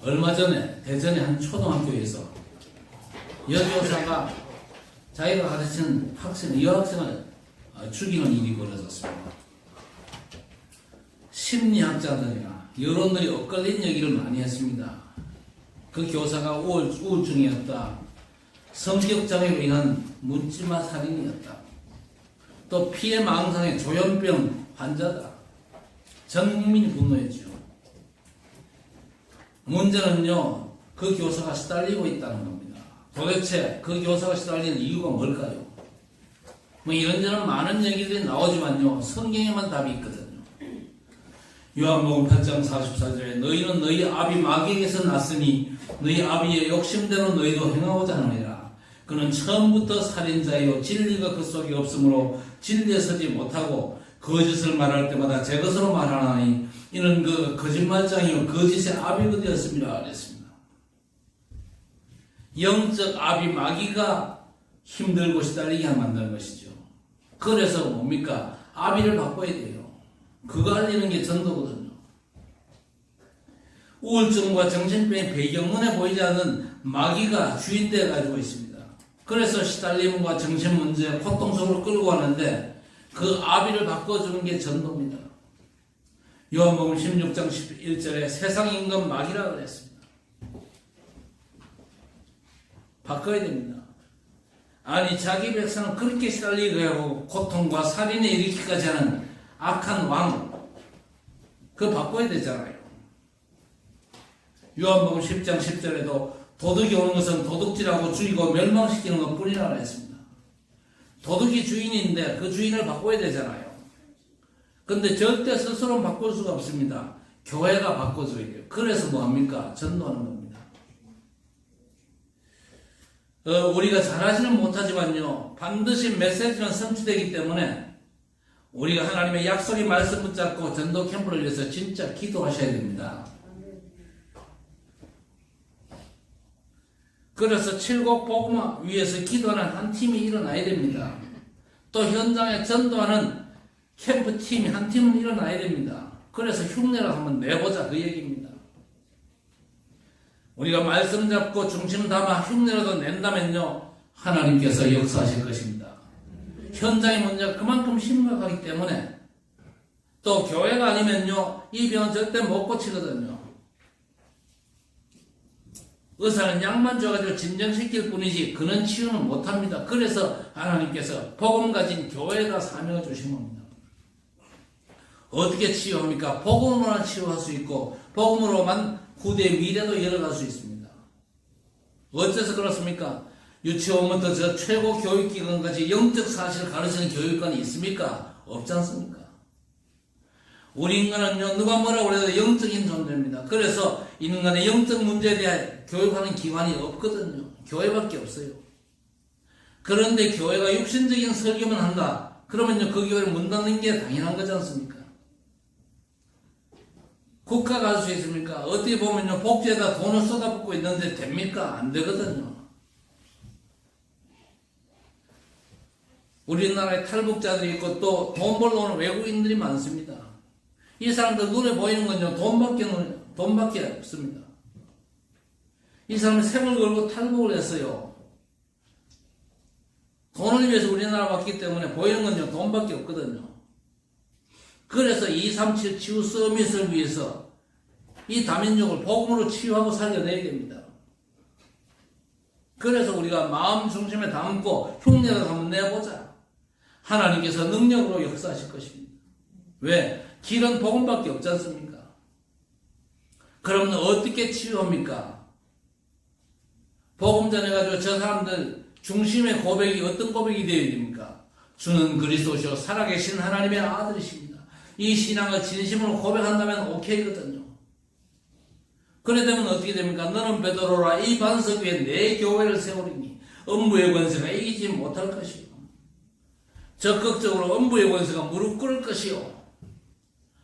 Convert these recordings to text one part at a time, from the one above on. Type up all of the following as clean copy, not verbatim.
얼마 전에 대전의 한 초등학교에서 여교사가 자기가 가르치는 여학생을 죽이는 일이 벌어졌습니다. 심리학자들이나 여론들이 엇갈린 얘기를 많이 했습니다. 그 교사가 우울증이었다. 성격장애로 인한 묻지마 살인이었다. 또 피해망상의 조현병 환자다. 전 국민이 분노했죠. 문제는요, 그 교사가 시달리고 있다는 겁니다. 도대체 그 교사가 시달리는 이유가 뭘까요? 뭐 이런저런 많은 얘기들이 나오지만요, 성경에만 답이 있거든요. 요한복음 8장 44절에 너희는 너희 아비 마귀에게서 났으니 너희 아비의 욕심대로 너희도 행하고자 하느니라. 그는 처음부터 살인자요 진리가 그 속에 없으므로 진리에 서지 못하고 거짓을 말할 때마다 제 것으로 말하나니 이는 그 거짓말장이요 거짓의 아비가 되었습니다. 그랬습니다. 영적 아비 마귀가 힘들고 시달리게 만드는 것이죠. 그래서 뭡니까? 아비를 바꿔야 돼요. 그거 알리는 게 전도거든요. 우울증과 정신병의 배경문에 보이지 않는 마귀가 주인되어 가지고 있습니다. 그래서 시달림과 정신 문제, 고통 속으로 끌고 가는데 그 아비를 바꿔주는 게 전도입니다. 요한복음 16장 11절에 세상 임금 마귀라 그랬습니다. 바꿔야 됩니다. 아니 자기 백성은 그렇게 시달리게 하고 고통과 살인에 일으키기까지 하는 악한 왕, 그거 바꿔야 되잖아요. 요한복음 10장 10절에도 도둑이 오는 것은 도둑질하고 죽이고 멸망시키는 것 뿐이라고 했습니다. 도둑이 주인인데 그 주인을 바꿔야 되잖아요. 근데 절대 스스로 바꿀 수가 없습니다. 교회가 바꿔줘야 돼요. 그래서 뭐합니까? 전도하는 겁니다. 우리가 잘하지는 못하지만요, 반드시 메시지는 성취되기 때문에 우리가 하나님의 약속의 말씀 붙잡고 전도 캠프를 위해서 진짜 기도하셔야 됩니다. 그래서 칠곡 복음화 위해서 기도하는 한 팀이 일어나야 됩니다. 또 현장에 전도하는 캠프팀이 한 팀은 일어나야 됩니다. 그래서 흉내를 한번 내보자 그 얘기입니다. 우리가 말씀 잡고 중심 담아 흉내라도 낸다면요, 하나님께서 역사하실 것입니다. 현장의 문제가 그만큼 심각하기 때문에 또 교회가 아니면요, 이 병은 절대 못 고치거든요. 의사는 약만 줘가지고 진정시킬 뿐이지 그는 치유는 못합니다. 그래서 하나님께서 복음 가진 교회가 사명을 주신 겁니다. 어떻게 치유합니까? 복음으로만 치유할 수 있고 복음으로만 후대의 미래도 열어갈 수 있습니다. 어째서 그렇습니까? 유치원부터 저 최고 교육기관까지 영적 사실을 가르치는 교육관이 있습니까? 없지 않습니까? 우리 인간은요, 누가 뭐라고 해도 영적인 존재입니다. 그래서 인간의 영적 문제에 대해 교육하는 기관이 없거든요. 교회밖에 없어요. 그런데 교회가 육신적인 설교만 한다. 그러면요, 그 교회를 문 닫는 게 당연한 거지 않습니까? 국가가 할 수 있습니까? 어떻게 보면요, 복지에다 돈을 쏟아붓고 있는데 됩니까? 안 되거든요. 우리나라에 탈북자들이 있고 또 돈 벌러 오는 외국인들이 많습니다. 이 사람들 눈에 보이는 건요, 돈밖에 없습니다. 이 사람은 생을 걸고 탈북을 했어요. 돈을 위해서 우리나라 왔기 때문에 보이는 건요, 돈밖에 없거든요. 그래서 237 치유 서밋을 위해서 이 다민족을 복음으로 치유하고 살려내야 됩니다. 그래서 우리가 마음 중심에 담고 흉내를 한번 내보자. 하나님께서 능력으로 역사하실 것입니다. 왜? 길은 복음밖에 없지 않습니까? 그러면 어떻게 치유합니까? 복음 전해가지고 저 사람들 중심의 고백이 어떤 고백이 되어야 됩니까? 주는 그리스도시요 살아계신 하나님의 아들이십니다. 이 신앙을 진심으로 고백한다면 오케이거든요. 그래 되면 어떻게 됩니까? 너는 베드로라 이 반석 위에 내 교회를 세우리니 음부의 권세가 이기지 못할 것이요. 적극적으로 음부의 권세가 무릎 꿇을 것이요.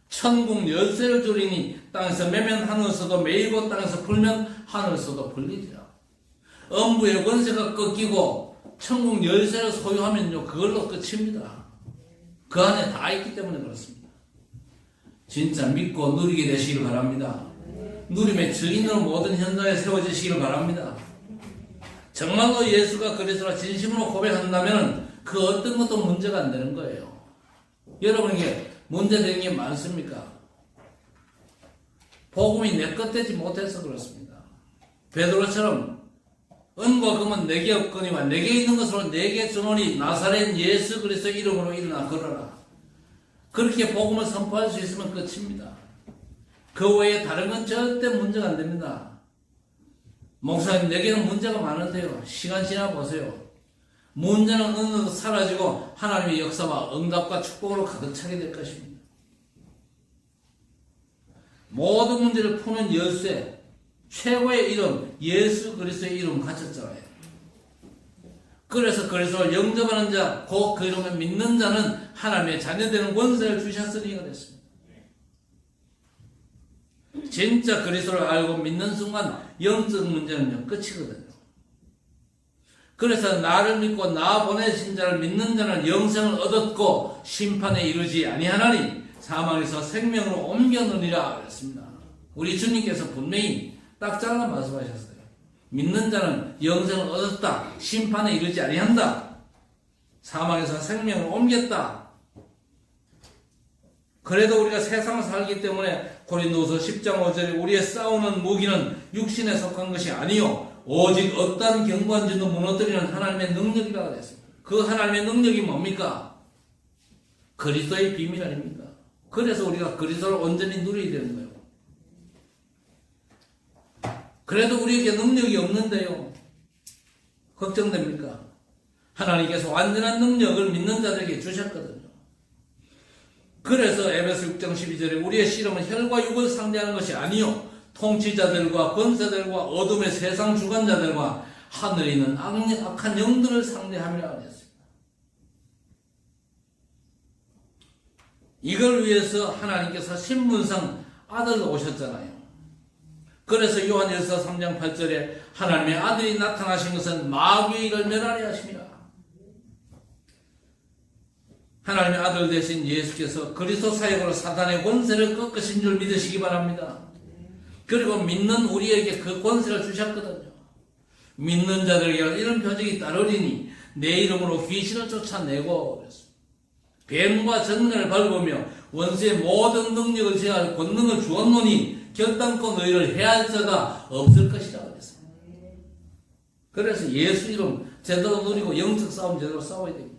천국 열쇠를 주리니 땅에서 매면 하늘에서도 매이고 땅에서 풀면 하늘에서도 풀리리라. 음부의 권세가 꺾이고 천국 열쇠를 소유하면요, 그걸로 끝입니다. 그 안에 다 있기 때문에 그렇습니다. 진짜 믿고 누리게 되시길 바랍니다. 누림의 증인으로 모든 현장에 세워지시기를 바랍니다. 정말로 예수가 그리스도라 진심으로 고백한다면 그 어떤 것도 문제가 안 되는 거예요. 여러분에게 문제되는 게 많습니까? 복음이 내 것 되지 못해서 그렇습니다. 베드로처럼 은과 금은 내게 없거니와 내게 있는 것으로 내게 주노니 나사렛 예수 그리스도 이름으로 일어나 걸어라. 그렇게 복음을 선포할 수 있으면 끝입니다. 그 외에 다른 건 절대 문제가 안 됩니다. 목사님, 내게는 문제가 많은데요. 시간 지나 보세요. 문제는 어느 정도 사라지고 하나님의 역사와 응답과 축복으로 가득 차게 될 것입니다. 모든 문제를 푸는 열쇠, 최고의 이름, 예수 그리스도의 이름 가졌잖아요. 그래서 그리스도를 영접하는 자, 곧 그 이름을 믿는 자는 하나님의 자녀되는 권세를 주셨으니가 됐습니다. 진짜 그리스도를 알고 믿는 순간 영적 문제는 끝이거든요. 그래서 나를 믿고 나 보내신 자를 믿는 자는 영생을 얻었고 심판에 이르지 아니하나니 사망에서 생명으로 옮겨느니라 그랬습니다. 우리 주님께서 분명히 딱 잘라 말씀하셨어요. 믿는 자는 영생을 얻었다. 심판에 이르지 아니한다. 사망에서 생명을 옮겼다. 그래도 우리가 세상을 살기 때문에 고린도후서 10장 5절에 우리의 싸우는 무기는 육신에 속한 것이 아니요 오직 어떠한 경관진도 무너뜨리는 하나님의 능력이라고 했습니다. 그 하나님의 능력이 뭡니까? 그리스도의 비밀 아닙니까? 그래서 우리가 그리스도를 온전히 누려야 되는 거예요. 그래도 우리에게 능력이 없는데요. 걱정됩니까? 하나님께서 완전한 능력을 믿는 자들에게 주셨거든요. 그래서 에베소 6장 12절에 우리의 씨름은 혈과 육을 상대하는 것이 아니요 통치자들과 권세들과 어둠의 세상 주관자들과 하늘에 있는 악한 영들을 상대함이라 하였습니다. 이걸 위해서 하나님께서 신분상 아들로 오셨잖아요. 그래서 요한일서 3장 8절에 하나님의 아들이 나타나신 것은 마귀의 일을 멸하려 하심이라. 하나님의 아들 되신 예수께서 그리스도 사역으로 사단의 권세를 꺾으신 줄 믿으시기 바랍니다. 그리고 믿는 우리에게 그 권세를 주셨거든요. 믿는 자들에게 이런 표적이 따르리니 내 이름으로 귀신을 쫓아내고 그랬습니다. 뱀과 전갈을 밟으며 원수의 모든 능력을 제할 권능을 주었노니 결단코 너희를 해할 자가 없을 것이라 그랬습니다. 그래서 예수 이름 제대로 누리고 영적 싸움 제대로 싸워야 됩니다.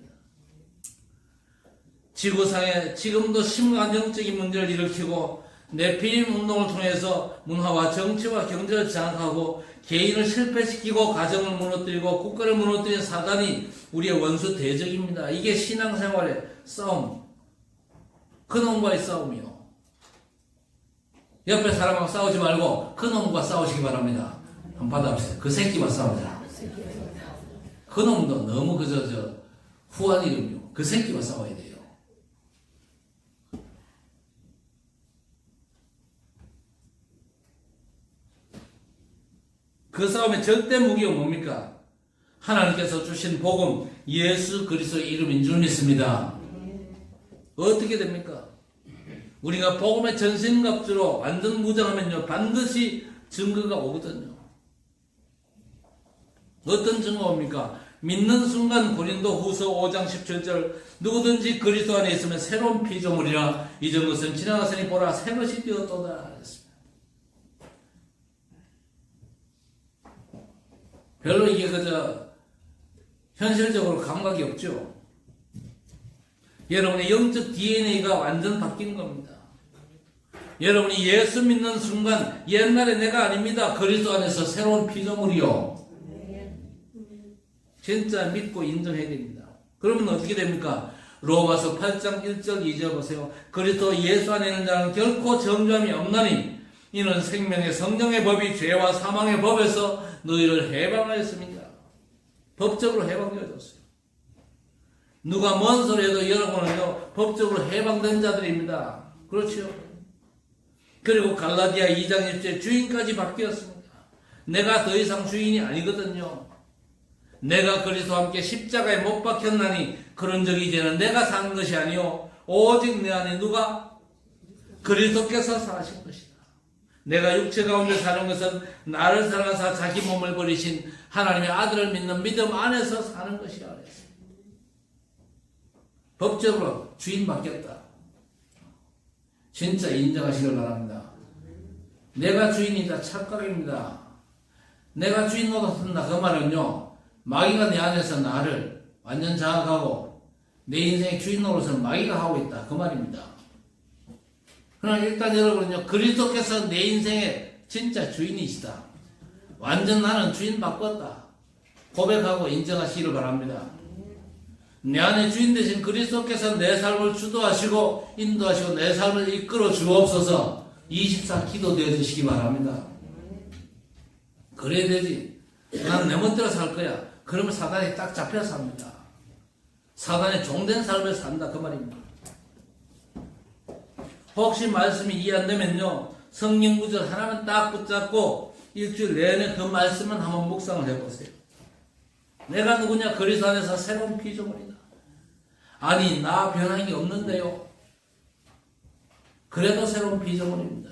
지구상에 지금도 심각한 영적인 문제를 일으키고 네피림 운동을 통해서 문화와 정치와 경제를 장악하고 개인을 실패시키고 가정을 무너뜨리고 국가를 무너뜨린 사단이 우리의 원수 대적입니다. 이게 신앙생활의 싸움, 그놈과의 싸움이요. 옆에 사람하고 싸우지 말고 그놈과 싸우시기 바랍니다. 한번 받아보세요. 그 새끼와 싸우자. 그놈도 너무 후한 이름이요. 그 새끼와 싸워야 돼요. 그 싸움의 절대 무기가 뭡니까? 하나님께서 주신 복음 예수 그리스도의 이름인 줄 믿습니다. 어떻게 됩니까? 우리가 복음의 전신갑주로 완전 무장하면요 반드시 증거가 오거든요. 어떤 증거가 옵니까? 믿는 순간 고린도 후서 5장 17절 누구든지 그리스도 안에 있으면 새로운 피조물이라 이전 것은 지나갔으니 보라 새 것이 되었도다 했습니다. 별로 이게 현실적으로 감각이 없죠. 여러분의 영적 DNA가 완전 바뀐 겁니다. 여러분이 예수 믿는 순간 옛날에 내가 아닙니다. 그리스도 안에서 새로운 피조물이요. 진짜 믿고 인정해야 됩니다. 그러면 어떻게 됩니까? 로마서 8장 1절 2절 보세요. 그리스도 예수 안에 있는 자는 결코 정죄함이 없나니 이는 생명의 성령의 법이 죄와 사망의 법에서 너희를 해방하였습니다. 법적으로 해방되어졌어요. 누가 뭔 소리 해도 여러분은요 법적으로 해방된 자들입니다. 그렇죠? 그리고 갈라디아 2장 1절 주인까지 바뀌었습니다. 내가 더 이상 주인이 아니거든요. 내가 그리스도와 함께 십자가에 못 박혔나니 그런 적이 이제는 내가 사는 것이 아니요 오직 내 안에 누가? 그리스도께서 사신 것이다. 내가 육체 가운데 사는 것은 나를 사랑하사 자기 몸을 버리신 하나님의 아들을 믿는 믿음 안에서 사는 것이라 그랬어요. 법적으로 주인 바뀌었다. 진짜 인정하시길 바랍니다. 내가 주인이다 착각입니다. 내가 주인 노릇한다 그 말은요, 마귀가 내 안에서 나를 완전 장악하고 내 인생의 주인 노릇을 마귀가 하고 있다 그 말입니다. 그러나 일단 여러분은요, 그리스도께서 내 인생의 진짜 주인이시다, 완전 나는 주인 바꿨다 고백하고 인정하시기를 바랍니다. 내 안에 주인 되신 그리스도께서 내 삶을 주도하시고 인도하시고 내 삶을 이끌어 주옵소서 24 기도되어 주시기 바랍니다. 그래야 되지. 난 내 멋대로 살 거야. 그러면 사단에 딱 잡혀서 삽니다. 사단의 종된 삶을 산다 그 말입니다. 혹시 말씀이 이해 안 되면요, 성경 구절 하나만 딱 붙잡고 일주일 내내 그 말씀만 한번 묵상을 해보세요. 내가 누구냐? 그리스도 안에서 새로운 피조물이다. 아니 나 변한 게 없는데요. 그래도 새로운 피조물입니다.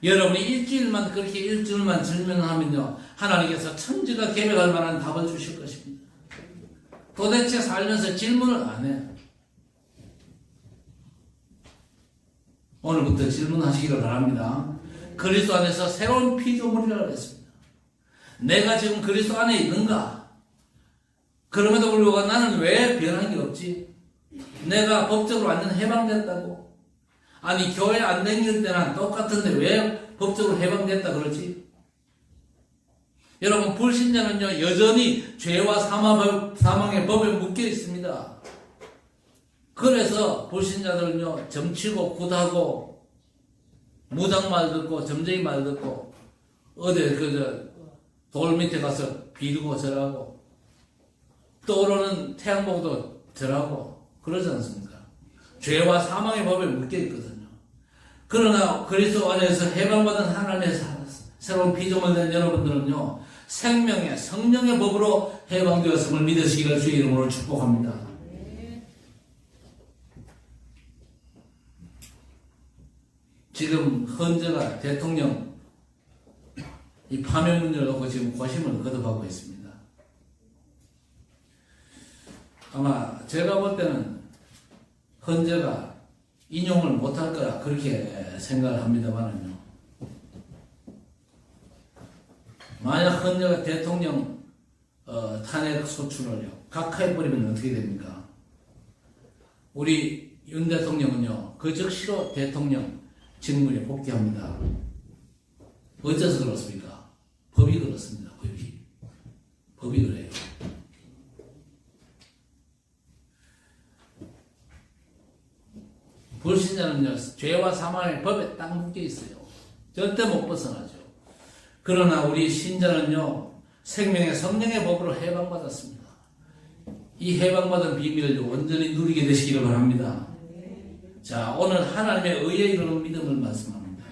여러분이 일주일만 그렇게 일주일만 질문하면요, 하나님께서 천지가 계획할 만한 답을 주실 것입니다. 도대체 살면서 질문을 안 해. 오늘부터 질문하시기를 바랍니다. 그리스도 안에서 새로운 피조물이라고 했습니다. 내가 지금 그리스도 안에 있는가? 그럼에도 불구하고 나는 왜 변한 게 없지? 내가 법적으로 완전 해방됐다고? 아니 교회 안 다닐 때는 똑같은데 왜 법적으로 해방됐다 그러지? 여러분, 불신자는요 여전히 죄와 사망의 법에 묶여 있습니다. 그래서 불신자들은요 점치고 굿하고 무당 말 듣고 점쟁이 말 듣고 어디 돌 밑에 가서 비르고 절하고 떠오르는 태양 보고도 절하고 그러지 않습니까? 죄와 사망의 법에 묶여 있거든요. 그러나 그리스도 안에서 해방받은 하나님의 새로운 피조물 된 여러분들은요, 생명의 성령의 법으로 해방되었음을 믿으시기를 주의 이름으로 축복합니다. 지금 헌재가 대통령 이 파면 문제를 놓고 지금 고심을 거듭하고 있습니다. 아마 제가 볼 때는 헌재가 인용을 못할 거라 그렇게 생각을 합니다만은요. 만약 헌재가 대통령 탄핵 소추를요 각하해버리면 어떻게 됩니까? 우리 윤 대통령은요 그 즉시로 대통령 직무에 복귀합니다. 어째서 그렇습니까? 법이 그렇습니다. 법이 그래요. 불신자는요 죄와 사망의 법에 딱 묶여 있어요. 절대 못 벗어나죠. 그러나 우리 신자는요 생명의 성령의 법으로 해방받았습니다. 이 해방받은 비밀을 온전히 누리게 되시기를 바랍니다. 자, 오늘 하나님의 의에 이르는 믿음을 말씀합니다.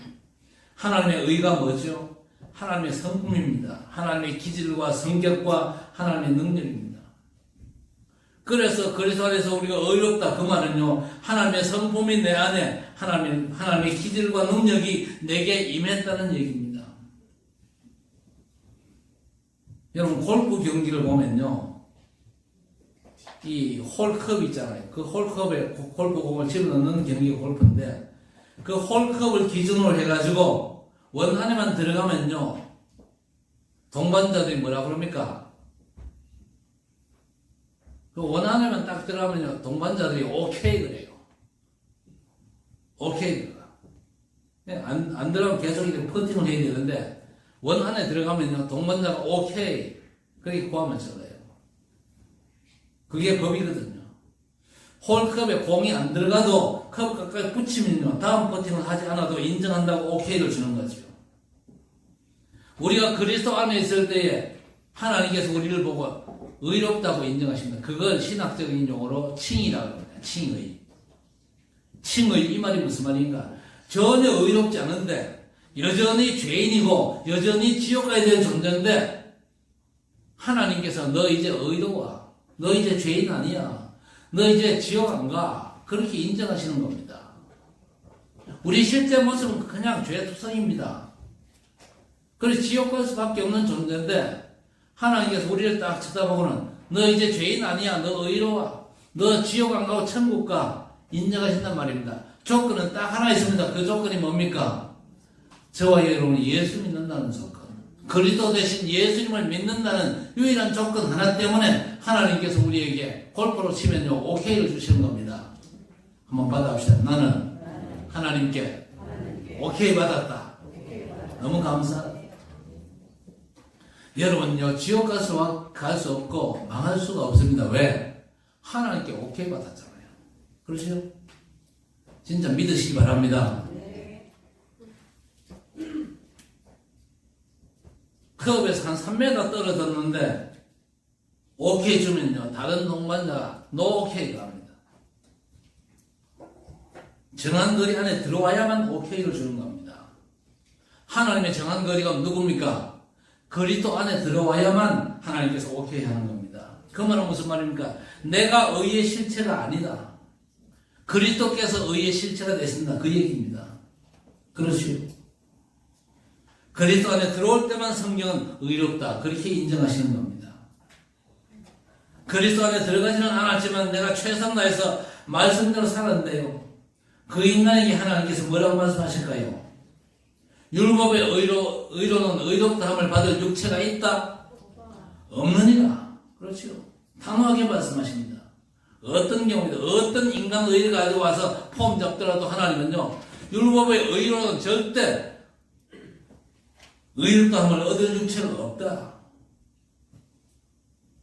하나님의 의가 뭐죠? 하나님의 성품입니다. 하나님의 기질과 성격과 하나님의 능력입니다. 그래서 그리스도 안에서 우리가 의롭다 그 말은요 하나님의 성품이 내 안에 하나님의 기질과 능력이 내게 임했다는 얘기입니다. 여러분, 골프 경기를 보면요 이 홀컵 있잖아요. 그 홀컵에 골프공을 집어넣는 경기가 골프인데 그 홀컵을 기준으로 해가지고 원 안에만 들어가면요 동반자들이 뭐라 그럽니까? 그 원 안에만 딱 들어가면요 동반자들이 오케이 그래요. 오케이 들어가. 안 들어가면 계속 이렇게 퍼팅을 해야 되는데 원 안에 들어가면요 동반자가 오케이 그렇게 고하면 적어요. 그게 법이거든요. 홀컵에 공이 안 들어가도 컵 가까이 붙이면요 다음 퍼팅을 하지 않아도 인정한다고 오케이를 주는 거죠. 우리가 그리스도 안에 있을 때에 하나님께서 우리를 보고 의롭다고 인정하십니다. 그걸 신학적인 용어로 칭의라고 합니다. 칭의. 칭의, 이 말이 무슨 말인가? 전혀 의롭지 않은데 여전히 죄인이고 여전히 지옥 가야 되는 존재인데 하나님께서 너 이제 의로워, 너 이제 죄인 아니야, 너 이제 지옥 안 가, 그렇게 인정하시는 겁니다. 우리 실제 모습은 그냥 죄투성입니다. 그래서 지옥 갈 수밖에 없는 존재인데 하나님께서 우리를 딱 쳐다보고는 너 이제 죄인 아니야. 너 의로워. 너 지옥 안 가고 천국 가. 인정하신단 말입니다. 조건은 딱 하나 있습니다. 그 조건이 뭡니까? 저와 여러분이 예수 믿는다는 조건. 그리스도 대신 예수님을 믿는다는 유일한 조건 하나 때문에 하나님께서 우리에게 골프로 치면요 오케이를 주시는 겁니다. 한번 받아봅시다. 나는 하나님께 오케이 받았다. 너무 감사하다. 여러분요 지옥 갈 수 없고 망할 수가 없습니다. 왜? 하나님께 오케이 받았잖아요. 그렇죠? 진짜 믿으시기 바랍니다. 클럽에서 한 3m 떨어졌는데 오케이 주면요 다른 동반자가 노 오케이가 합니다. 정한 거리 안에 들어와야만 오케이를 주는 겁니다. 하나님의 정한 거리가 누굽니까? 그리스도 안에 들어와야만 하나님께서 오케이 하는 겁니다. 그 말은 무슨 말입니까? 내가 의의 실체가 아니다. 그리스도께서 의의 실체가 되신다. 그 얘기입니다. 그렇죠? 그리스도 안에 들어올 때만 성경은 의롭다. 그렇게 인정하시는 겁니다. 그리스도 안에 들어가지는 않았지만 내가 최선 다해서 말씀대로 살았는데요. 그 인간에게 하나님께서 뭐라고 말씀하실까요? 율법의 의로는 의롭다함을 받을 육체가 있다? 없느니라. 그렇죠. 단호하게 말씀하십니다. 어떤 경우에도 어떤 인간 의를 가지고 와서 폼 잡더라도 하나님은요. 율법의 의로는 절대 의롭다함을 얻을 육체가 없다.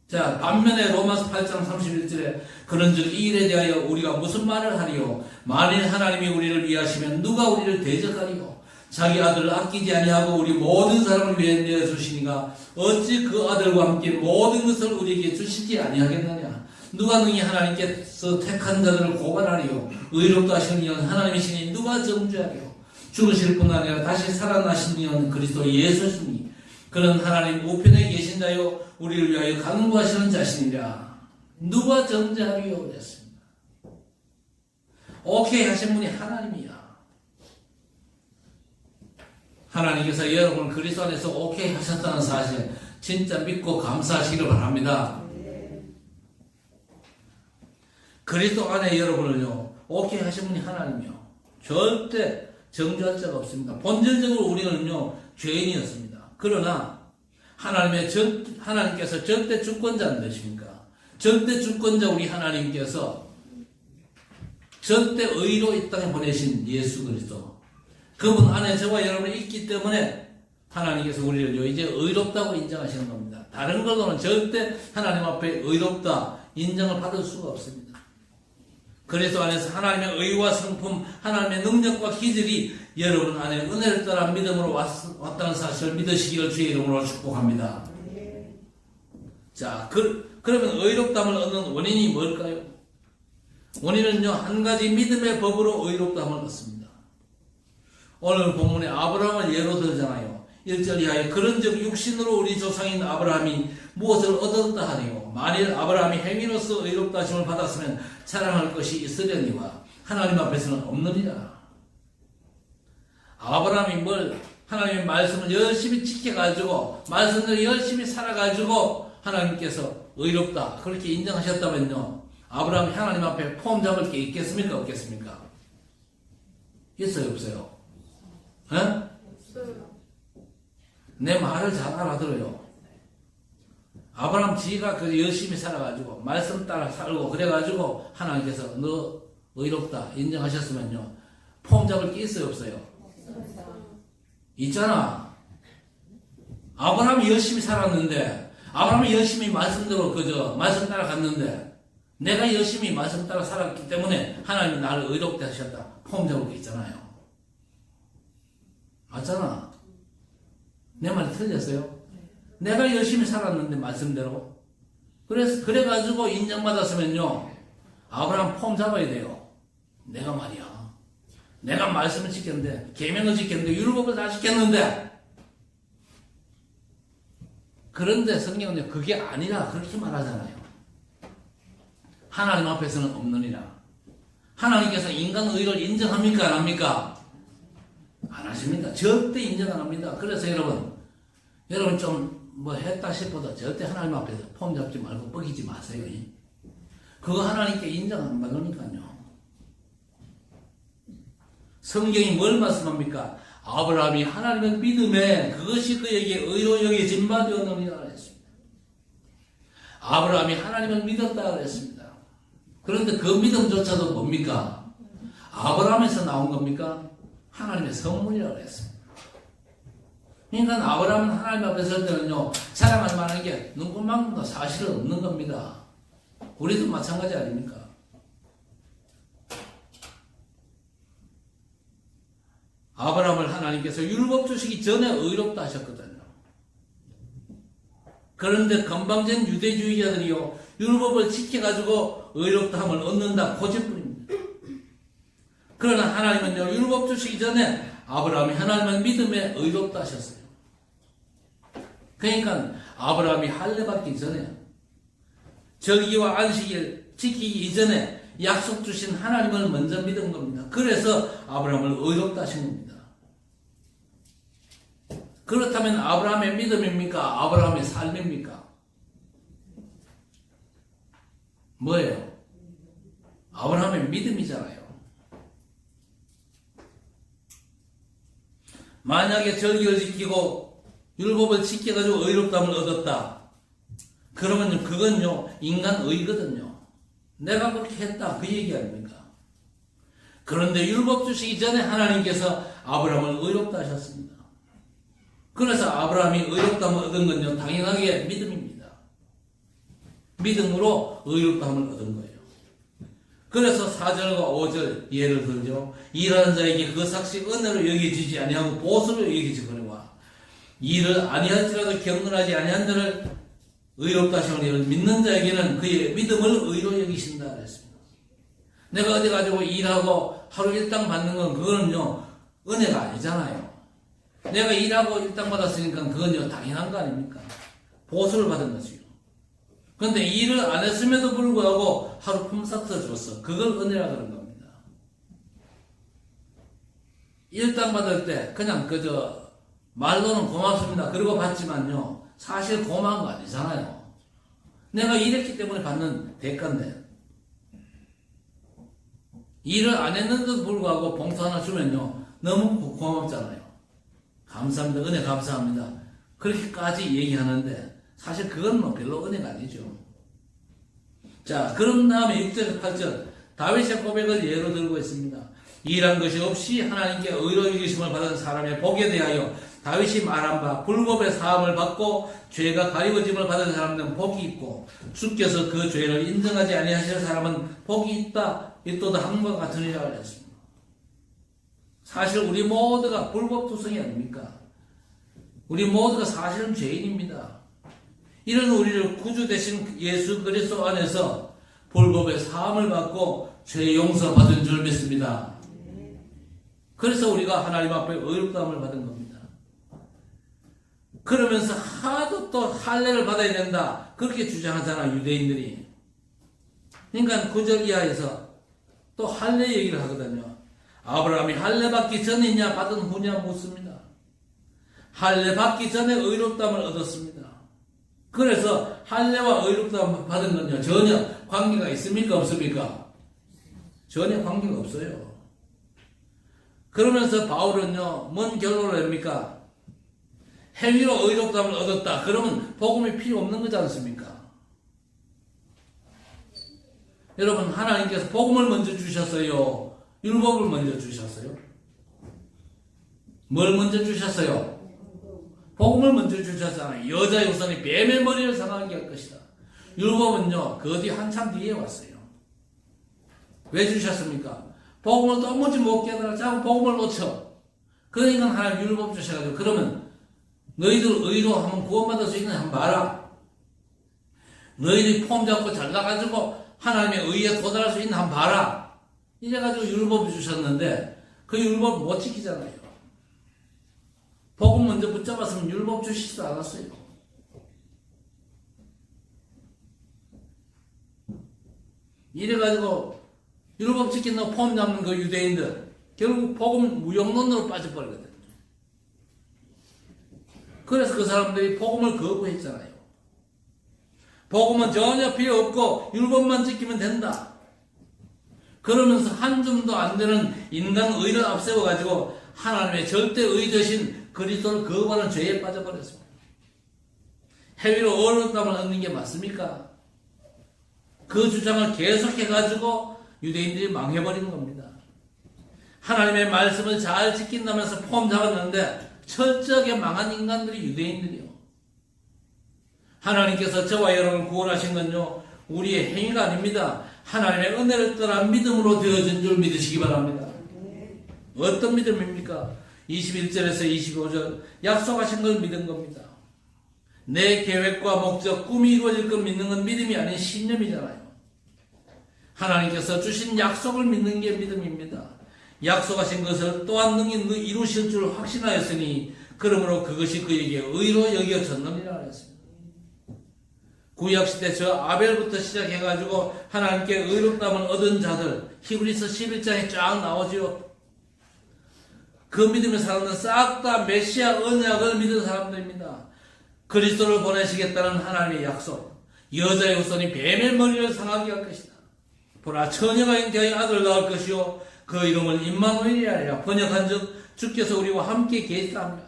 자, 반면에 로마서 8장 31절에 그런즉 이 일에 대하여 우리가 무슨 말을 하리요? 만일 하나님이 우리를 위하시면 누가 우리를 대적하리요? 자기 아들을 아끼지 아니하고 우리 모든 사람을 위해 내어주시니가 어찌 그 아들과 함께 모든 것을 우리에게 주시지 아니하겠느냐? 누가 능히 하나님께서 택한 자들을 고발하리요? 의롭다 하시는 이는 하나님이시니 누가 정죄하리요? 죽으실 뿐 아니라 다시 살아나신 이는 그리스도 예수시니 그는 하나님 우편에 계신 자요 우리를 위하여 간구하시는 자신이라. 누가 정죄하리요? 그랬습니다. 오케이 하신 분이 하나님이야. 하나님께서 여러분을 그리스도 안에서 오케이 하셨다는 사실 진짜 믿고 감사하시기를 바랍니다. 그리스도 안에 여러분을요 오케이 하신 분이 하나님이요 절대 정죄할 자가 없습니다. 본질적으로 우리는요 죄인이었습니다. 그러나 하나님께서 절대 주권자는 되십니까? 절대 주권자 우리 하나님께서 절대 의로 이 땅에 보내신 예수 그리스도 그분 안에 저와 여러분이 있기 때문에 하나님께서 우리를 이제 의롭다고 인정하시는 겁니다. 다른 걸로는 절대 하나님 앞에 의롭다 인정을 받을 수가 없습니다. 그리스도 안에서 하나님의 의와 성품, 하나님의 능력과 기질이 여러분 안에 은혜를 따라 믿음으로 왔다는 사실을 믿으시기를 주의 이름으로 축복합니다. 자, 그러면 의롭다함을 얻는 원인이 뭘까요? 원인은요, 한 가지 믿음의 법으로 의롭다함을 얻습니다. 오늘 본문에 아브라함을 예로 들잖아요. 1절 이하에 그런즉 육신으로 우리 조상인 아브라함이 무엇을 얻었다 하리요? 만일 아브라함이 행위로서 의롭다 하심을 받았으면 자랑할 것이 있으려니와 하나님 앞에서는 없느니라. 아브라함이 하나님의 말씀을 열심히 지켜가지고 말씀을 열심히 살아가지고 하나님께서 의롭다 그렇게 인정하셨다면요, 아브라함이 하나님 앞에 폼 잡을 게 있겠습니까? 없겠습니까? 있어요? 없어요? 에? 없어요. 내 말을 잘 알아들어요. 아브라함 지가 열심히 살아가지고 말씀 따라 살고 그래가지고 하나님께서 너 의롭다 인정하셨으면요 폼 잡을 게 있어요? 없어요? 있잖아. 아브라함이 열심히 살았는데 아브라함이 열심히 말씀대로 말씀 따라 갔는데 내가 열심히 말씀 따라 살았기 때문에 하나님이 나를 의롭게 하셨다 폼 잡을 게 있잖아요. 맞잖아. 내 말이 틀렸어요? 내가 열심히 살았는데 말씀대로 그래가지고 인정받았으면요 아브라함 폼 잡아야 돼요. 내가 말이야 내가 말씀을 지켰는데 계명을 지켰는데 율법을 다 지켰는데 그런데 성경은 그게 아니라 그렇게 말하잖아요. 하나님 앞에서는 없느니라. 하나님께서 인간 의를 인정합니까? 안 합니까? 안 하십니다. 절대 인정 안 합니다. 그래서 여러분 여러분 좀 뭐 했다 싶어도 절대 하나님 앞에서 폼 잡지 말고 뻑이지 마세요. 그거 하나님께 인정 안 받으니까요. 성경이 뭘 말씀합니까? 아브라함이 하나님을 믿음에 그것이 그에게 의로 여겨진 바 되었느니라 그랬습니다. 아브라함이 하나님을 믿었다 그랬습니다. 그런데 그 믿음조차도 뭡니까? 아브라함에서 나온 겁니까? 하나님의 선물이라고 그랬습니다. 그러니까 아브라함은 하나님 앞에 설 때는요, 자랑할 만한 게 눈꽃만큼도 사실은 없는 겁니다. 우리도 마찬가지 아닙니까? 아브라함을 하나님께서 율법 주시기 전에 의롭다 하셨거든요. 그런데 건방진 유대주의자들이요, 율법을 지켜가지고 의롭다함을 얻는다 고집부립니다. 그러나 하나님은요, 율법 주시기 전에 아브라함이 하나님을 믿음에 의롭다 하셨어요. 그러니까 아브라함이 할례 받기 전에, 절기와 안식일 지키기 이전에 약속 주신 하나님을 먼저 믿은 겁니다. 그래서 아브라함을 의롭다 하신 겁니다. 그렇다면 아브라함의 믿음입니까? 아브라함의 삶입니까? 뭐예요? 아브라함의 믿음이잖아요. 만약에 절기를 지키고 율법을 지켜가지고 의롭다함을 얻었다. 그러면 그건요, 인간 의거든요. 내가 그렇게 했다. 그 얘기 아닙니까? 그런데 율법 주시기 전에 하나님께서 아브라함을 의롭다 하셨습니다. 그래서 아브라함이 의롭다함을 얻은 건요, 당연하게 믿음입니다. 믿음으로 의롭다함을 얻은 거예요. 그래서 4절과 5절 예를 들죠. 일하는 자에게 그 삭시 은혜로 여겨지지 아니하고 보수로 여겨지거니와 일을 아니할지라도 경건하지 아니한 자를 의롭다 하시오니 믿는 자에게는 그의 믿음을 의로 여기신다 그랬습니다. 내가 어디 가지고 일하고 하루 일당 받는 건 그거는요, 은혜가 아니잖아요. 내가 일하고 일당 받았으니까 그건요, 당연한 거 아닙니까? 보수를 받은 거지요. 그런데 일을 안 했음에도 불구하고 하루 품삯을 줬어. 그걸 은혜라 그런 겁니다. 일당 받을 때 그냥 그저 말로는 고맙습니다. 그러고 받지만요, 사실 고마운 거 아니잖아요. 내가 일했기 때문에 받는 대가인데. 일을 안 했는데도 불구하고 봉투 하나 주면요, 너무 고맙잖아요. 감사합니다. 은혜 감사합니다. 그렇게까지 얘기하는데 사실 그건 뭐 별로 은혜가 아니죠. 자, 그런 다음에 6절, 8절 다윗의 고백을 예로 들고 있습니다. 일한 것이 없이 하나님께 의로 여기심을 받은 사람의 복에 대하여 다윗이 말한 바 불법의 사함을 받고 죄가 가리워짐을 받은 사람은 복이 있고 주께서 그 죄를 인정하지 아니하실 사람은 복이 있다. 이 또다 함과 같으니라 그랬습니다. 사실 우리 모두가 불법투성이 아닙니까? 우리 모두가 사실은 죄인입니다. 이런 우리를 구주 되신 예수 그리스도 안에서 불법의 사함을 받고 죄 용서받은 줄 믿습니다. 그래서 우리가 하나님 앞에 의롭다함을 받은 겁니다. 그러면서 하도 또 할례를 받아야 된다. 그렇게 주장하잖아, 유대인들이. 그러니까 9절 이하에서 또 할례 얘기를 하거든요. 아브라함이 할례 받기 전이냐 받은 후냐 묻습니다. 할례 받기 전에 의롭다함을 얻었습니다. 그래서 할례와 의롭다함을 받은 건요, 전혀 관계가 있습니까 없습니까? 전혀 관계가 없어요. 그러면서 바울은요, 뭔 결론을 냅니까? 행위로 의롭다함을 얻었다. 그러면 복음이 필요 없는 거지 않습니까? 여러분, 하나님께서 복음을 먼저 주셨어요? 율법을 먼저 주셨어요? 뭘 먼저 주셨어요? 복음을 먼저 주셨잖아요. 여자의 우선이 뱀의 머리를 상하게 할 것이다. 율법은요, 그 뒤 한참 뒤에 왔어요. 왜 주셨습니까? 복음을 도무지 못 깨달아 자꾸 복음을 놓쳐. 그러니까 하나님 율법 주셔가지고, 그러면 너희들 의로 하면 구원받을 수 있는 한번 봐라. 너희들이 폼 잡고 잘나가지고 하나님의 의에 도달할 수 있는 한번 봐라. 이래가지고 율법 주셨는데 그 율법 못 지키잖아요. 복음 먼저 붙잡았으면 율법 주시지도 않았어요. 이래가지고 율법 지킨다고 폼 잡는 그 유대인들 결국 복음 무용론으로 빠져버리거든요. 그래서 그 사람들이 복음을 거부했잖아요. 복음은 전혀 필요 없고 율법만 지키면 된다. 그러면서 한 줌도 안 되는 인간 의를 앞세워가지고 하나님의 절대 의되신 그리스도를 거부하는 죄에 빠져버렸습니다. 행위로 어렵다면 얻는 게 맞습니까? 그 주장을 계속해가지고 유대인들이 망해버린 겁니다. 하나님의 말씀을 잘 지킨다면서 폼 잡았는데 철저하게 망한 인간들이 유대인들이요. 하나님께서 저와 여러분을 구원하신 건요, 우리의 행위가 아닙니다. 하나님의 은혜를 떠난 믿음으로 되어진 줄 믿으시기 바랍니다. 어떤 믿음입니까? 21절에서 25절 약속하신 걸 믿은 겁니다. 내 계획과 목적, 꿈이 이루어질 걸 믿는 건 믿음이 아닌 신념이잖아요. 하나님께서 주신 약속을 믿는 게 믿음입니다. 약속하신 것을 또한 능히 이루실 줄 확신하였으니 그러므로 그것이 그에게 의로 여겨졌느니라 했습니다. 구약시대 저 아벨부터 시작해가지고 하나님께 의롭다함을 얻은 자들, 히브리서 11장에 쫙 나오지요. 그 믿음의 사람들은 싹 다 메시아 언약을 믿은 사람들입니다. 그리스도를 보내시겠다는 하나님의 약속, 여자의 후손이 뱀의 머리를 상하게 할 것이다. 보라, 처녀가 잉태하여 아들을 낳을 것이요 그 이름을 임마누엘이라 하리라. 번역한 즉 주께서 우리와 함께 계시다 합니다.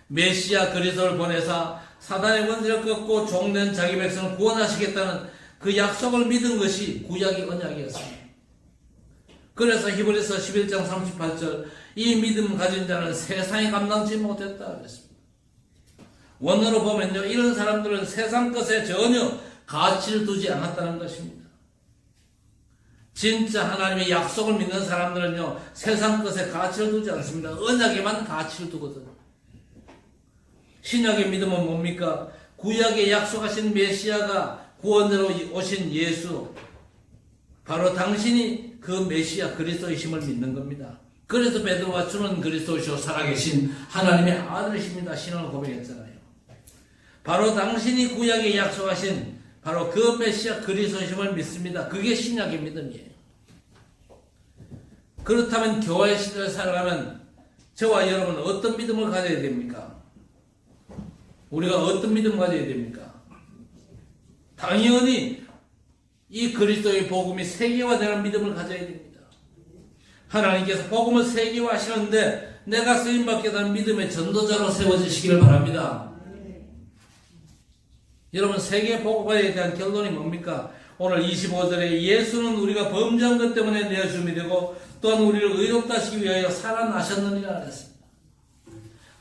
메시아 그리스도를 보내사 사단의 권세를 꺾고 종된 자기 백성을 구원하시겠다는 그 약속을 믿은 것이 구약의 언약이었습니다. 그래서 히브리서 11장 38절 이 믿음 가진 자는 세상에 감당치 못했다 그랬습니다. 원어로 보면요, 이런 사람들은 세상 것에 전혀 가치를 두지 않았다는 것입니다. 진짜 하나님의 약속을 믿는 사람들은요, 세상 것에 가치를 두지 않습니다. 언약에만 가치를 두거든요. 신약의 믿음은 뭡니까? 구약에 약속하신 메시아가 구원자로 오신 예수, 바로 당신이 그 메시아 그리스도이심을 믿는 겁니다. 그래서 베드로가 주는 그리스도시오 살아계신 하나님의 아들이십니다 신앙을 고백했잖아요. 바로 당신이 구약에 약속하신 바로 그 메시아 그리스도이심을 믿습니다. 그게 신약의 믿음이에요. 그렇다면 교회 시대를 살아가면 저와 여러분은 어떤 믿음을 가져야 됩니까? 우리가 어떤 믿음 가져야 됩니까? 당연히 이 그리스도의 복음이 세계화되는 믿음을 가져야 됩니다. 하나님께서 복음을 세계화하시는데 내가 쓰임받겠다는 믿음의 전도자로 세워지시기를 바랍니다. 여러분, 세계 복음화에 대한 결론이 뭡니까? 오늘 25절에 예수는 우리가 범죄한 것 때문에 내어줌이 되고 또한 우리를 의롭다 하시기 위하여 살아나셨느니라 했습니다.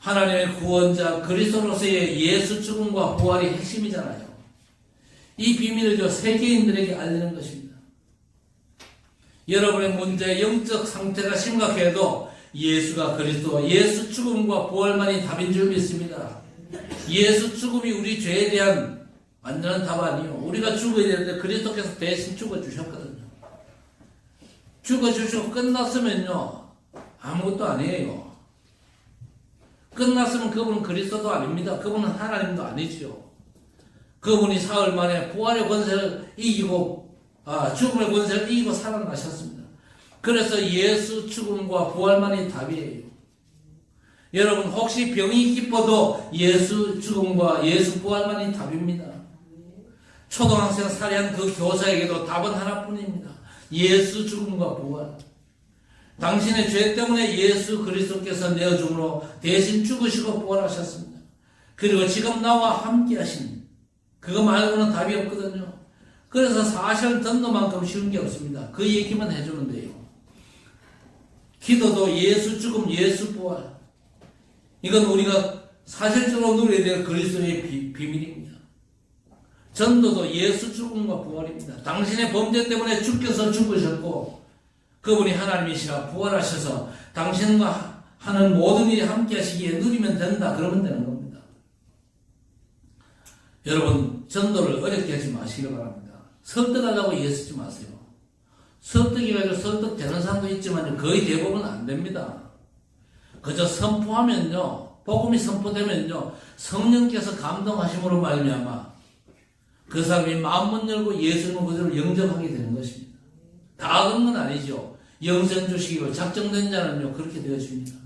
하나님의 구원자 그리스도로서의 예수 죽음과 부활이 핵심이잖아요. 이 비밀을 세계인들에게 알리는 것입니다. 여러분의 문제, 영적 상태가 심각해도 예수가 그리스도, 예수 죽음과 부활만이 답인 줄 믿습니다. 예수 죽음이 우리 죄에 대한 완전한 답 아니에요. 우리가 죽어야 되는데 그리스도께서 대신 죽어주셨거든요. 죽어주시고 끝났으면요, 아무것도 아니에요. 끝났으면 그분은 그리스도도 아닙니다. 그분은 하나님도 아니죠. 그분이 사흘 만에 부활의 권세를 이기고, 죽음의 권세를 이기고 살아나셨습니다. 그래서 예수 죽음과 부활만이 답이에요. 여러분, 혹시 병이 깊어도 예수 죽음과 예수 부활만이 답입니다. 초등학생 살해한 그 교사에게도 답은 하나뿐입니다. 예수 죽음과 부활. 당신의 죄 때문에 예수 그리스도께서 내어줌으로 대신 죽으시고 부활하셨습니다. 그리고 지금 나와 함께 하신, 그거 말고는 답이 없거든요. 그래서 사실 던노만큼 쉬운 게 없습니다. 그 얘기만 해주면 돼요. 기도도 예수 죽음, 예수 부활. 이건 우리가 사실적으로 누려야 될 그리스도의 비밀입니다. 전도도 예수 죽음과 부활입니다. 당신의 범죄 때문에 주께서 죽으셨고 그분이 하나님이시라 부활하셔서 당신과 하는 모든 일이 함께 하시기에 누리면 된다. 그러면 되는 겁니다. 여러분, 전도를 어렵게 하지 마시기 바랍니다. 설득하려고 예쓰지 마세요. 설득이가지고 설득되는 사람도 있지만 거의 대부분 안 됩니다. 그저 선포하면요, 복음이 선포되면요, 성령께서 감동하심으로 말미암아 그 사람이 마음문 열고 예수님을 그대로 영접하게 되는 것입니다. 다 그런 건 아니죠. 영생 주시기로 작정된 자는요, 그렇게 되어집니다.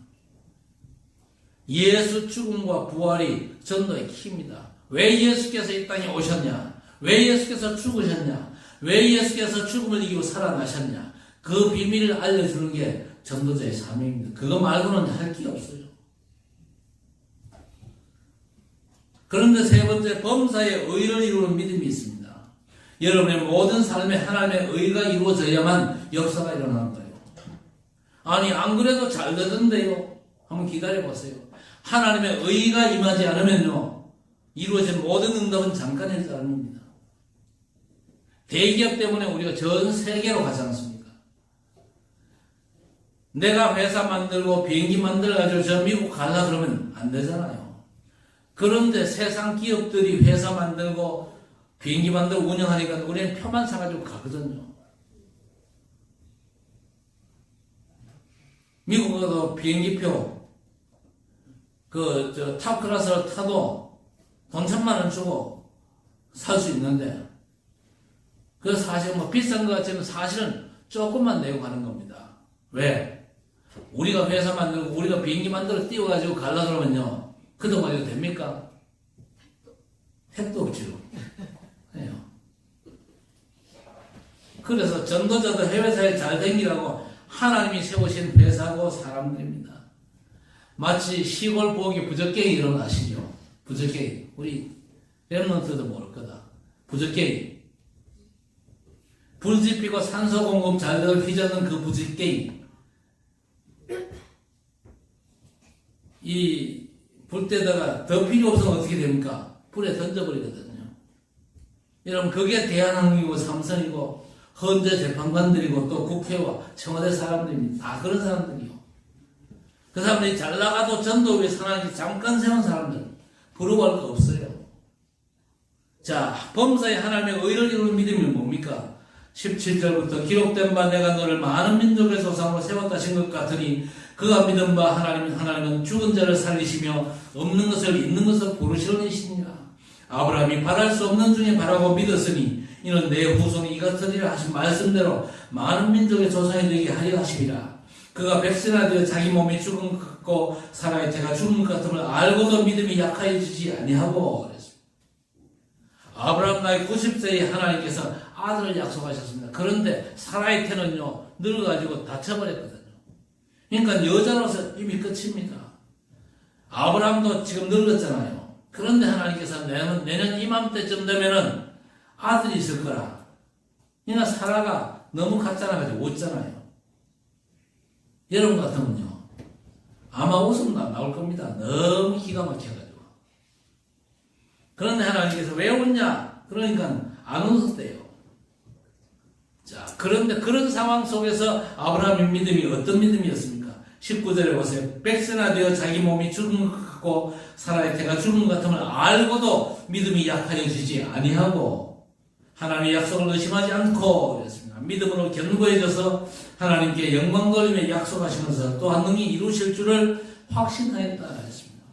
예수 죽음과 부활이 전도의 키입니다. 왜 예수께서 이 땅에 오셨냐? 왜 예수께서 죽으셨냐? 왜 예수께서 죽음을 이기고 살아나셨냐? 그 비밀을 알려주는 게 전도자의 사명입니다. 그거 말고는 할 게 없어요. 그런데 세 번째, 범사의 의를 이루는 믿음이 있습니다. 여러분의 모든 삶에 하나님의 의가 이루어져야만 역사가 일어나는 거예요. 아니, 안 그래도 잘 되던데요? 한번 기다려보세요. 하나님의 의가 임하지 않으면요, 이루어진 모든 응답은 잠깐일 따름입니다. 대기업 때문에 우리가 전 세계로 가지 않습니까? 내가 회사 만들고 비행기 만들어가지고 저 미국 가려 그러면 안 되잖아요. 그런데 세상 기업들이 회사 만들고 비행기 만들고 운영하니까 우리는 표만 사가지고 가거든요. 미국에도 비행기표 탑 클래스를 타도 돈 1,000,000원 주고 살 수 있는데, 그 사실 비싼 것 같지만 사실은 조금만 내고 가는 겁니다. 왜? 우리가 회사 만들고 우리가 비행기 만들어 띄워가지고 가려 그러면요, 그 돈 가지고 됩니까? 택도 없죠. 해요. 그래서 전도자도 해외사에 잘 댕기라고 하나님이 세우신 회사고 사람들입니다. 마치 시골 보기 부적갱이 일어나시죠. 부적갱이. 우리 랩런트도 모를 거다. 부적갱이. 불 지피고 산소 공급 잘 되고 휘젓는 그 부적갱이. 이 불때다가 더 필요 없으면 어떻게 됩니까? 불에 던져버리거든요. 여러분, 그게 대한항공이고 삼성이고 헌재 재판관들이고 또 국회와 청와대 사람들입니다. 다 그런 사람들이요. 그 사람들이 잘 나가도 전도부에 산하기 잠깐 세운 사람들 부러워할 거 없어요. 자, 범사에 하나님의 의를 이루는 믿음이 뭡니까? 17절부터 기록된 바 내가 너를 많은 민족의 조상으로 세웠다 하신 것 같으니 그가 믿은 바 하나님은 죽은 자를 살리시며 없는 것을 있는 것을 부르시는 이시니라. 아브라함이 바랄 수 없는 중에 바라고 믿었으니 이는 내 후손이 이같으리라 하신 말씀대로 많은 민족의 조상이 되게 하려 하심이라. 그가 백세나 되어 자기 몸이 죽은 것 같고 사라의 태가 죽은 것 같음을 알고도 믿음이 약하여지지 아니하고 그랬습니다. 아브라함 나이 90세에 하나님께서 아들을 약속하셨습니다. 그런데 사라의 태는요, 늙어가지고 다쳐버렸거든요. 그러니까 여자로서 이미 끝입니다. 아브라함도 지금 늙었잖아요. 그런데 하나님께서 내년 이맘때쯤 되면은 아들이 있을 거라. 그러니까 사라가 너무 가짜나가지고 웃잖아요. 여러분 같으면요, 아마 웃음도 안 나올 겁니다. 너무 기가 막혀가지고. 그런데 하나님께서 왜 웃냐? 그러니까 안 웃었대요. 자, 그런데 그런 상황 속에서 아브라함의 믿음이 어떤 믿음이었습니까? 19절에 보세요. 백세나 되어 자기 몸이 죽은 것 같고 사라의 태가 죽은 것 같음을 알고도 믿음이 약하여지지 아니하고 하나님의 약속을 의심하지 않고 그랬습니다. 믿음으로 견고해져서 하나님께 영광 돌리며 약속하시면서 또한 능히 이루실 줄을 확신하였다 했습니다.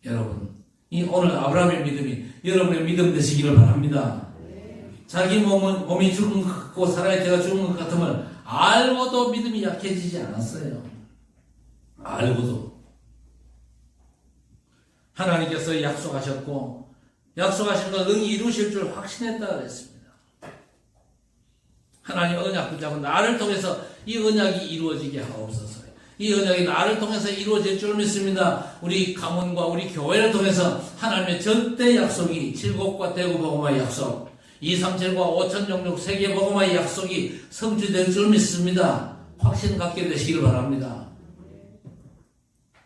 여러분, 이 오늘 아브라함의 믿음이 여러분의 믿음 되시기를 바랍니다. 자기 몸이 죽은 것 같고 사라의 태가 죽은 것 같음을 알고도 믿음이 약해지지 않았어요. 알고도. 하나님께서 약속하셨고 약속하신 것 능히 이루실 줄 확신했다 그랬습니다. 하나님 언약 붙잡고 나를 통해서 이 언약이 이루어지게 하옵소서. 이 언약이 나를 통해서 이루어질 줄 믿습니다. 우리 가문과 우리 교회를 통해서 하나님의 절대 약속이 칠곡과 대구 복음화의 약속, 237과 5066 세계 복음화의 약속이 성취될 줄 믿습니다. 확신 갖게 되시기를 바랍니다.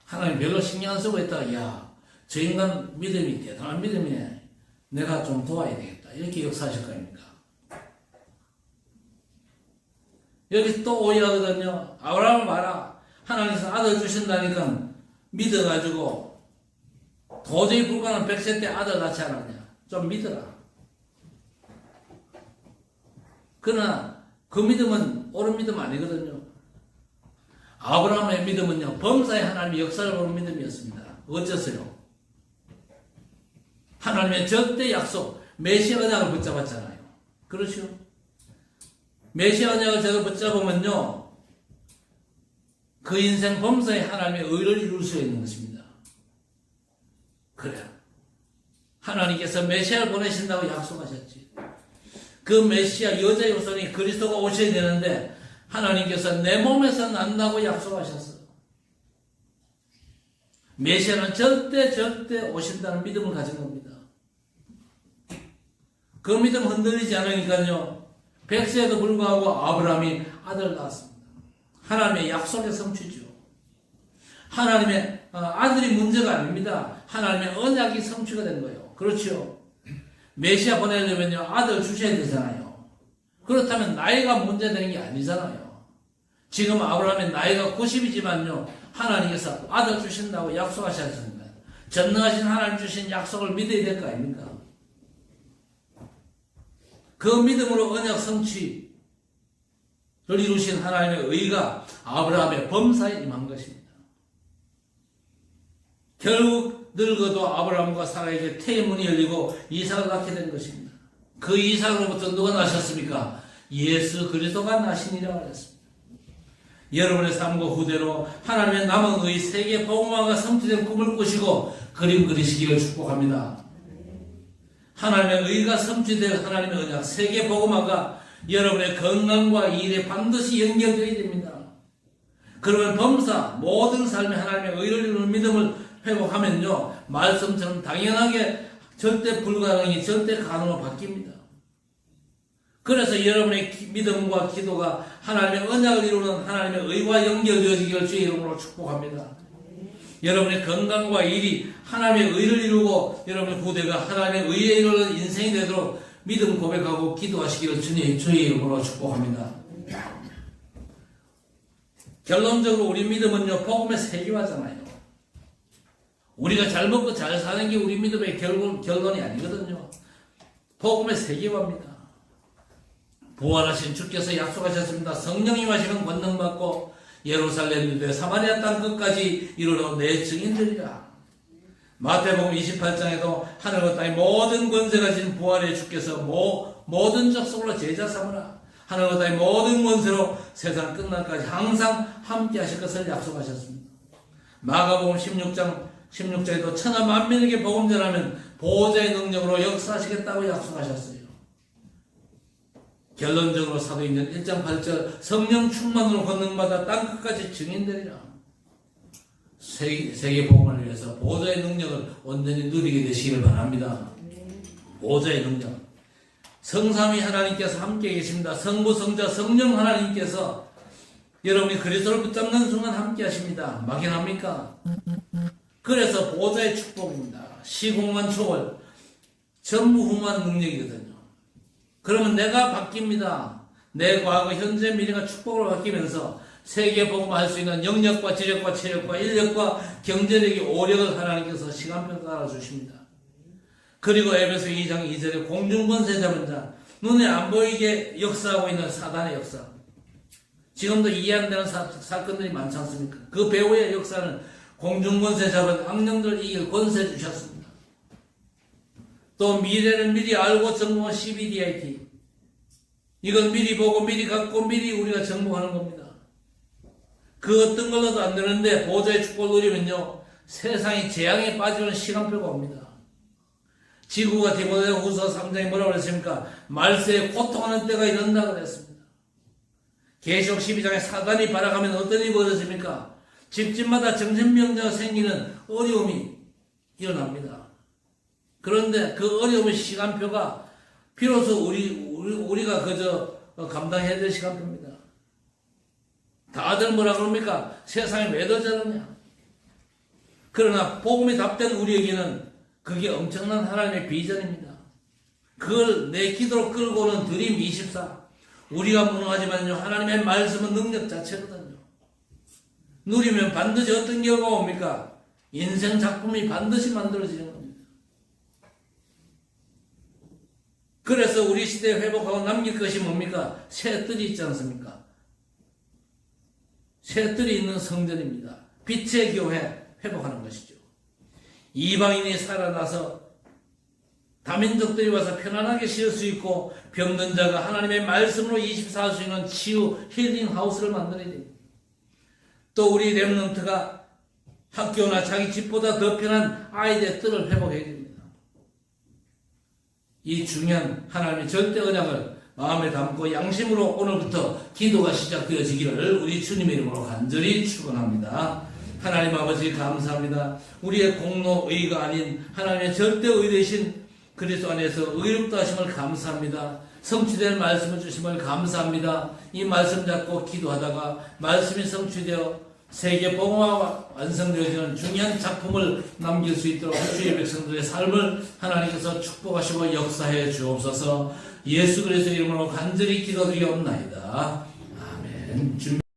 하나님 별로 신경 안 쓰고 있다가 야, 저 인간 믿음이 대단한 믿음이네. 내가 좀 도와야 되겠다. 이렇게 역사하실 거 아닙니까? 여기 또 오해하거든요. 아브라함을 봐라. 하나님께서 아들 주신다니까 믿어가지고 도저히 불가능한 100세 때 아들 낳지 않았냐. 좀 믿어라. 그러나 그 믿음은 옳은 믿음 아니거든요. 아브라함의 믿음은요, 범사에 하나님의 역사를 보는 믿음이었습니다. 어째서요? 하나님의 절대 약속, 메시아 언약을 붙잡았잖아요. 그렇죠? 메시아 언약을 제가 붙잡으면요, 그 인생 범사에 하나님의 의를 이룰 수 있는 것입니다. 그래. 하나님께서 메시아를 보내신다고 약속하셨지. 그 메시아 여자의 후손이 그리스도가 오셔야 되는데 하나님께서 내 몸에서 난다고 약속하셨어. 메시아는 절대 오신다는 믿음을 가진 겁니다. 그 믿음 흔들리지 않으니까요. 100세에도 불구하고 아브라함이 아들 낳았습니다. 하나님의 약속의 성취죠. 하나님의 아들이 문제가 아닙니다. 하나님의 언약이 성취가 된 거예요. 그렇죠. 메시아 보내려면요 아들 주셔야 되잖아요. 그렇다면 나이가 문제되는 게 아니잖아요. 지금 아브라함의 나이가 90이지만요 하나님께서 아들 주신다고 약속하셨습니다. 전능하신 하나님 주신 약속을 믿어야 될 거 아닙니까? 그 믿음으로 언약 성취를 이루신 하나님의 의가 아브라함의 범사에 임한 것입니다. 결국 늙어도 아브라함과 사라에게 태의 문이 열리고 이삭을 낳게 된 것입니다. 그 이삭으로부터 누가 나셨습니까? 예수 그리스도가 나시니라 그랬습니다. 여러분의 삶과 후대로 하나님의 남은 의 세계 복음화가 성취된 꿈을 꾸시고 그림 그리시기를 축복합니다. 하나님의 의가 성취된 하나님의 언약 세계 복음화가 여러분의 건강과 일에 반드시 연결되어야 됩니다. 그러면 범사 모든 삶에 하나님의 의를 이루는 믿음을 회복하면요 말씀처럼 당연하게 절대 불가능이 절대 가능으로 바뀝니다. 그래서 여러분의 믿음과 기도가 하나님의 언약을 이루는 하나님의 의와 연결되어지기를 주의 이름으로 축복합니다. 여러분의 건강과 일이 하나님의 의를 이루고 여러분의 후대가 하나님의 의에 이루는 인생이 되도록 믿음 고백하고 기도하시기를 주의 이름으로 축복합니다. 결론적으로 우리 믿음은요 복음의 세계화잖아요. 우리가 잘 먹고 잘 사는 게 우리 믿음의 결론이 아니거든요. 복음의 세계화입니다. 부활하신 주께서 약속하셨습니다. 성령이 마시면 권능받고 예루살렘 유대 사마리아 땅 끝까지 이르러 내 증인들이라. 마태복음 28장에도 하늘과 땅의 모든 권세가 가진 부활의 주께서 모든 족속으로 제자 삼으라. 하늘과 땅의 모든 권세로 세상 끝날까지 항상 함께 하실 것을 약속하셨습니다. 마가복음 16장에도 천하 만민에게 복음 전하면 보호자의 능력으로 역사하시겠다고 약속하셨어요. 결론적으로 사도행전 1장 8절 성령 충만으로 권능받아 땅끝까지 증인되리라. 세계 복음을 위해서 보호자의 능력을 온전히 누리게 되시길 바랍니다. 보호자의 능력. 성삼위 하나님께서 함께 계십니다. 성부, 성자, 성령 하나님께서 여러분이 그리스도를 붙잡는 순간 함께 하십니다. 막연합니까? 그래서 보호자의 축복입니다. 시공간 초월, 전무후무한 능력이거든요. 그러면 내가 바뀝니다. 내 과거, 현재, 미래가 축복으로 바뀌면서 세계 복음할 수 있는 영역과 지력과 체력과 인력과 경제력이 오력을 하나님께서 시간표 따라 주십니다. 그리고 에베소 2장 2절에 공중권세 잡은 자, 눈에 안 보이게 역사하고 있는 사단의 역사. 지금도 이해 안 되는 사건들이 많지 않습니까? 그 배후의 역사는 공중권세 잡은 악령들 이길 권세 주셨습니다. 또 미래는 미리 알고 정복한 CBDIT. 이건 미리 보고 미리 갖고 미리 우리가 정복하는 겁니다. 그 어떤 걸로도 안 되는데 보호자의 축복을 누리면요 세상이 재앙에 빠지는 시간표가 옵니다. 지구가 디모데후서 3장에 뭐라고 그랬습니까? 말세에 고통하는 때가 이른다 그랬습니다. 계시록 12장에 사단이 발악하면 어떤 일이 벌어집니까? 집집마다 정신병자가 생기는 어려움이 일어납니다. 그런데 그 어려움의 시간표가 비로소 우리가 그저 감당해야 될 시간표입니다. 다들 뭐라 그럽니까? 세상에 왜 더 저러냐? 그러나 복음이 답된 우리에게는 그게 엄청난 하나님의 비전입니다. 그걸 내 기도로 끌고 오는 드림 24. 우리가 무능하지만요 하나님의 말씀은 능력 자체거든요. 누리면 반드시 어떤 결과가 옵니까? 인생 작품이 반드시 만들어지는 겁니다. 그래서 우리 시대에 회복하고 남길 것이 뭡니까? 새 뜰이 있지 않습니까? 새 뜰이 있는 성전입니다. 빛의 교회 회복하는 것이죠. 이방인이 살아나서 다민족들이 와서 편안하게 쉴 수 있고 병든 자가 하나님의 말씀으로 24할 수 있는 치유 힐링 하우스를 만들어야 됩니다. 또 우리 렘넌트가 학교나 자기 집보다 더 편한 아이들의 뜰을 회복해야 됩니다. 이 중요한 하나님의 절대 언약을 마음에 담고 양심으로 오늘부터 기도가 시작되어지기를 우리 주님의 이름으로 간절히 축원합니다. 하나님 아버지 감사합니다. 우리의 공로 의가 아닌 하나님의 절대 의 되신 그리스도 안에서 의롭다 하심을 감사합니다. 성취될 말씀을 주심을 감사합니다. 이 말씀 잡고 기도하다가 말씀이 성취되어 세계 복음화가 완성되어지는 중요한 작품을 남길 수 있도록 주의 백성들의 삶을 하나님께서 축복하시고 역사해 주옵소서. 예수 그리스도의 이름으로 간절히 기도드리옵나이다. 아멘.